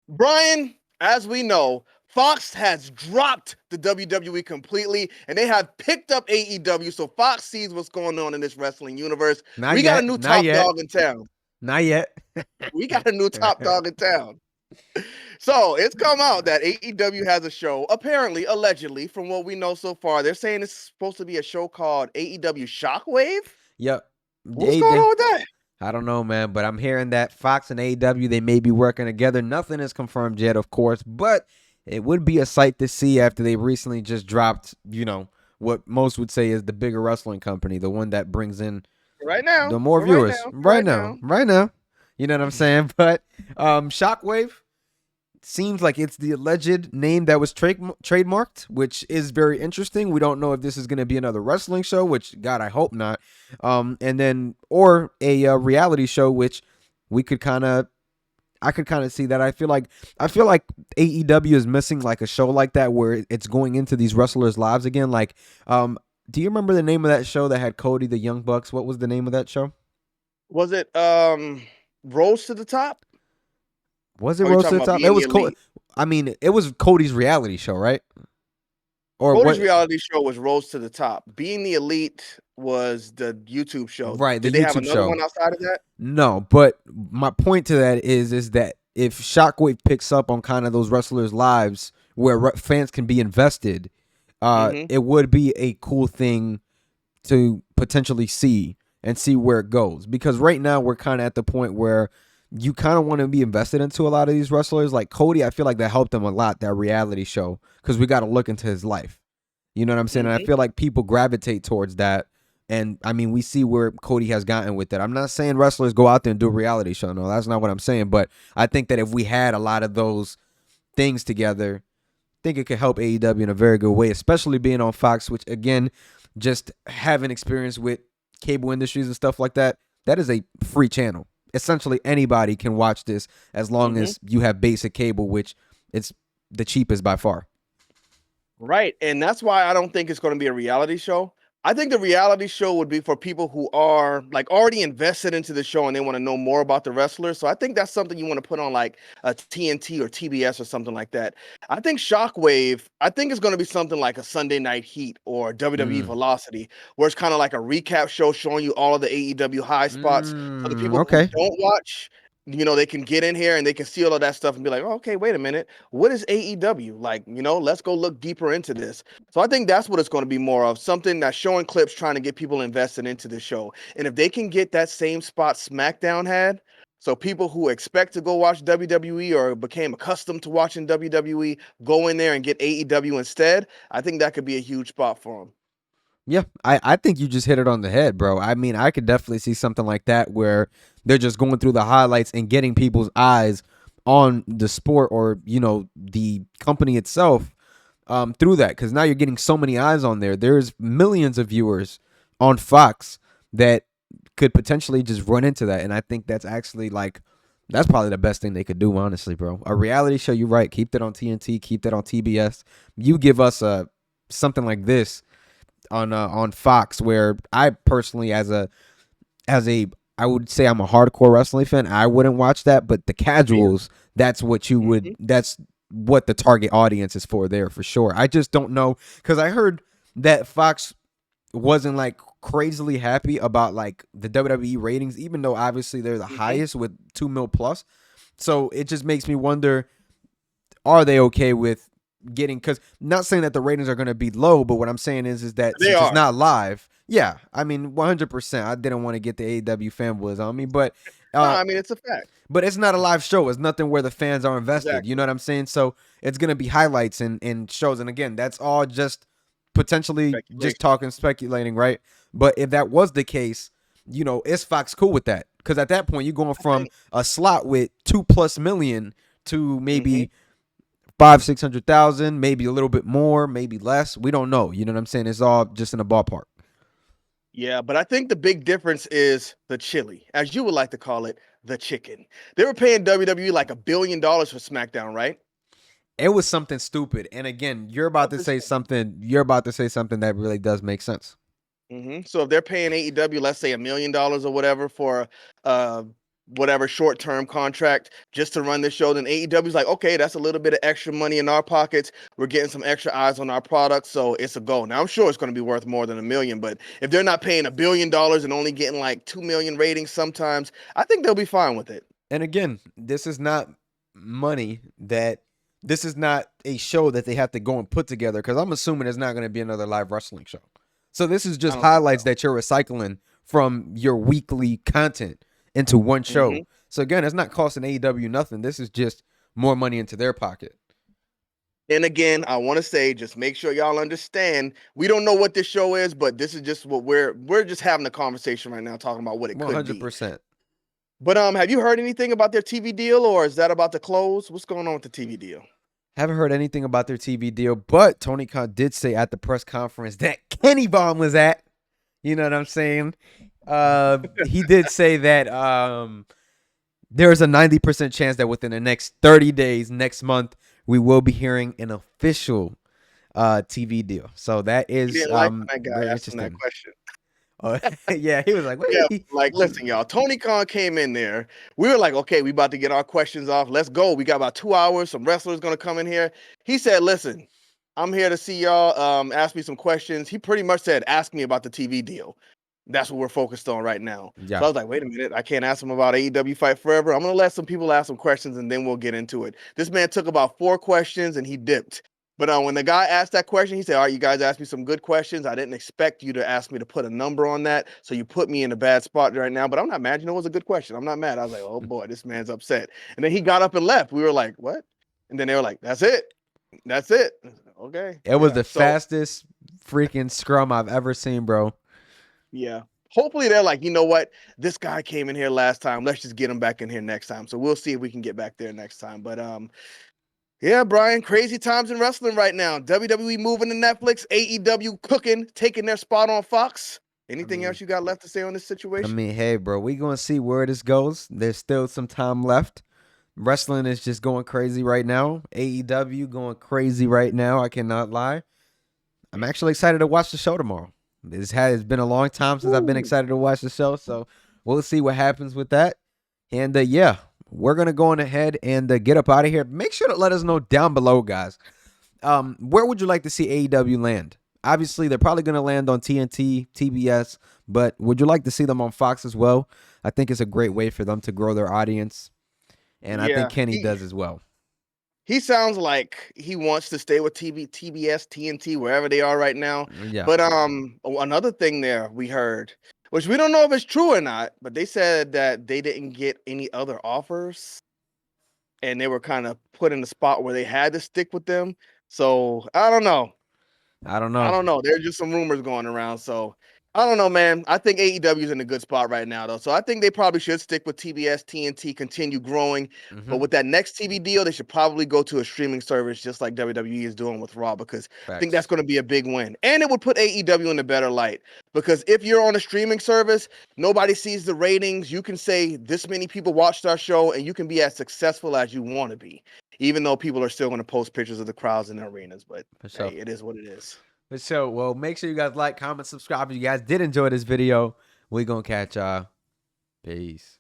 Brian, as we know, Fox has dropped the WWE completely and they have picked up AEW. So Fox sees what's going on in this wrestling universe. Not We got a yet. new Not top yet. dog in town. Not yet. We got a new top dog in town. So it's come out that AEW has a show, apparently, allegedly, from what we know so far. They're saying it's supposed to be a show called AEW Shockwave. Yep. What's going on with that? I don't know, man, but I'm hearing that Fox and AEW, they may be working together. Nothing is confirmed yet, of course, but it would be a sight to see after they recently just dropped, what most would say is the bigger wrestling company, the one that brings in Right now, the more for right viewers. now, for Right right now. now. Right now. You know what I'm saying? But Shockwave seems like it's the alleged name that was trademarked, which is very interesting. We don't know if this is going to be another wrestling show, which God, I hope not. And then or a reality show, which we could kind of. I could kind of see that. I feel like AEW is missing like a show like that where it's going into these wrestlers' lives again. Like, do you remember the name of that show that had Cody the Young Bucks? What was the name of that show? Was it Rose to the Top? Was it Or are you Rose to talking the about Top? It being the was elite? I mean, it was Cody's reality show, right? Or Cody's what? reality show was Rose to the Top. Being the Elite was the YouTube show. Right, the Did they have YouTube another show. one outside of that? No, but my point to that is that if Shockwave picks up on kind of those wrestlers' lives where fans can be invested, Mm-hmm. it would be a cool thing to potentially see and see where it goes. Because right now we're kind of at the point where you kind of want to be invested into a lot of these wrestlers. Like Cody, I feel like that helped him a lot, that reality show, because we got to look into his life. You know what I'm saying? And I Mm-hmm. feel like people gravitate towards that. And I mean, we see where Cody has gotten with it. I'm not saying wrestlers go out there and do a reality show. No, that's not what I'm saying. But I think that if we had a lot of those things together, I think it could help AEW in a very good way, especially being on Fox, which again, just having experience with cable industries and stuff like that, that is a free channel. Essentially, anybody can watch this as long Mm-hmm. as you have basic cable, which it's the cheapest by far. Right. And that's why I don't think it's going to be a reality show. I think the reality show would be for people who are like already invested into the show and they want to know more about the wrestlers. So I think that's something you want to put on like a TNT or TBS or something like that. I think Shockwave, I think it's going to be something like a Sunday Night Heat or WWE Mm. Velocity, where it's kind of like a recap show showing you all of the AEW high spots. So the people who Okay. don't watch, they can get in here and they can see all of that stuff and be like, oh, okay, wait a minute. What is AEW? Like, let's go look deeper into this. So I think that's what it's going to be more of, something that's showing clips trying to get people invested into the show. And if they can get that same spot SmackDown had, so people who expect to go watch WWE or became accustomed to watching WWE go in there and get AEW instead, I think that could be a huge spot for them. Yeah, I think you just hit it on the head, bro. I mean, I could definitely see something like that where they're just going through the highlights and getting people's eyes on the sport or, the company itself through that. Because now you're getting so many eyes on there. There's millions of viewers on Fox that could potentially just run into that. And I think that's actually like, that's probably the best thing they could do, honestly, bro. A reality show, you're right. Keep that on TNT, keep that on TBS. You give us something like this on Fox, where I personally, as a I would say I'm a hardcore wrestling fan. I wouldn't watch that, but the Yeah. casuals, that's what you would. Mhm. That's what the target audience is for there for sure. I just don't know because I heard that Fox wasn't like crazily happy about like the WWE ratings, even though obviously they're the Mhm. highest with 2 mil plus. So it just makes me wonder, are they okay with getting, because not saying that the ratings are going to be low, but what I'm saying is that They since it's are. not live, yeah, I mean 100%, I didn't want to get the AEW fanboys on me, No, uh I mean it's a fact. but it's not a live show. It's nothing where the fans are invested, you know Exactly. what I'm saying? So it's going to be highlights and shows, and again, that's all just potentially just Speculation. talking, speculating, right? But if that was the case, is Fox cool with that? Because at that point you're going I from think. a slot with 2+ million to Mhm. maybe 500,000, 600,000, maybe a little bit more, maybe less. We don't know. You know what I'm saying? It's all just in a ballpark. Yeah, but I think the big difference is the chili, as you would like to call it, the chicken. They were paying WWE like $1 billion for SmackDown, right? It was something stupid. And again, you're about to Something say stupid. something. You're about to say something that really does make sense. So if they're paying AEW, let's say $1 million or whatever for uh whatever short-term contract just to run this show. Then AEW's like, okay, that's a little bit of extra money in our pockets. We're getting some extra eyes on our product, so it's a go. Now I'm sure it's going to be worth more than $1 million, but if they're not paying $1 billion and only getting like 2 million ratings sometimes, I think they'll be fine with it. And again, this is not money that this is not a show that they have to go and put together, because I'm assuming there's not going to be another live wrestling show. So this is I just don't think highlights so. that you're recycling from your weekly content into one show. So again, it's not costing AEW nothing. This is just more money into their pocket. And again, I want to say, just make sure y'all understand, we don't know what this show is, but this is just what we're just having a conversation right now, talking about what it could be. 100%. But have you heard anything about their TV deal, or is that about to close? What's going on with the TV deal? Haven't heard anything about their TV deal, but Tony Khan did say at the press conference that Kenny Bomb was at. You know what I'm saying? He did say that there's a 90% chance that within the next 30 days, next month, we will be hearing an official TV deal. So that You is didn't like when that guy very asked him that interesting. question. Oh, yeah, he was like, Yeah, wait. like, listen, y'all. Tony Khan came in there. We were like, okay, we about to get our questions off. Let's go. We got about 2 hours. Some wrestlers gonna come in here. He said, listen, I'm here to see y'all. Ask me some questions. He pretty much said, ask me about the TV deal. That's what we're focused on right now. So Yeah. I was like, wait a minute, I can't ask him about AEW Fight Forever. I'm gonna let some people ask some questions and then we'll get into it. This man took about 4 questions and he dipped. But when the guy asked that question, he said, all right, you guys asked me some good questions. I didn't expect you to ask me to put a number on that. So you put me in a bad spot right now, but I'm not mad. You know, it was a good question. I'm not mad. I was like, oh boy, this man's upset. And then he got up and left. We were like, what? And then they were like, that's it. That's it. Okay. It was Yeah. the So fastest freaking scrum I've ever seen, bro. yeah. Hopefully they're like, you know what? This guy came in here last time. Let's just get him back in here next time. So we'll see if we can get back there next time. But yeah, Brian, crazy times in wrestling right now. WWE moving to Netflix, AEW cooking, taking their spot on Fox. Anything else you got left to say on this situation? Hey, bro, we gonna see where this goes. There's still some time left. Wrestling is just going crazy right now. AEW going crazy right now. I cannot lie. I'm actually excited to watch the show tomorrow. It's been a long time since I've been excited to watch the show, so we'll see what happens with that. And yeah, we're gonna go on ahead and get up out of here. Make sure to let us know down below, guys. Where would you like to see AEW land? Obviously, they're probably gonna land on TNT, TBS, but would you like to see them on Fox as well? I think it's a great way for them to grow their audience, and I think Yeah, Kenny does as well. he sounds like he wants to stay with TBS, TNT, wherever they are right now. Yeah. But another thing there we heard, which we don't know if it's true or not, but they said that they didn't get any other offers, and they were kind of put in a spot where they had to stick with them. So I don't know. I don't I know. don't know. There's just some rumors going around. So I don't know, man. I think AEW is in a good spot right now, though. So I think they probably should stick with TBS, TNT, continue growing. But with that next TV deal, they should probably go to a streaming service just like WWE is doing with Raw, because I think that's Facts. going to be a big win. And it would put AEW in a better light, because if you're on a streaming service, nobody sees the ratings. You can say this many people watched our show, and you can be as successful as you want to be, even though people are still going to post pictures of the crowds in the arenas. But For sure. hey, it is what it is. For sure. Well, make sure you guys like, comment, subscribe. If you guys did enjoy this video, we're going to catch y'all. Peace.